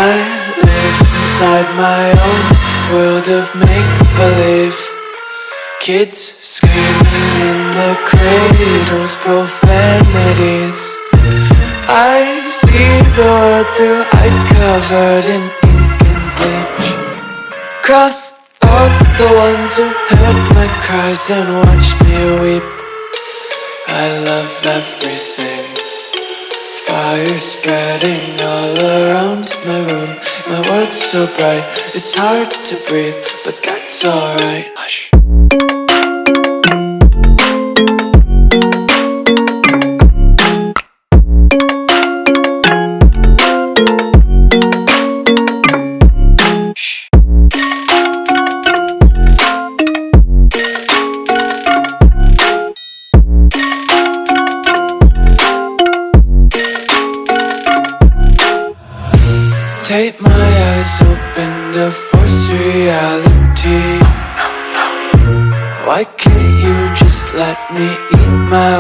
I live inside my own world of make-believe. Kids screaming in the cradles, profanities. I see the world through eyes covered in ink and bleach. Cross out the ones who heard my cries and watched me weep. I love everything. Fire spreading all around my room. My world's so bright, it's hard to breathe, but that's alright. Hush. Tape my eyes open to force reality. Why can't you just let me eat my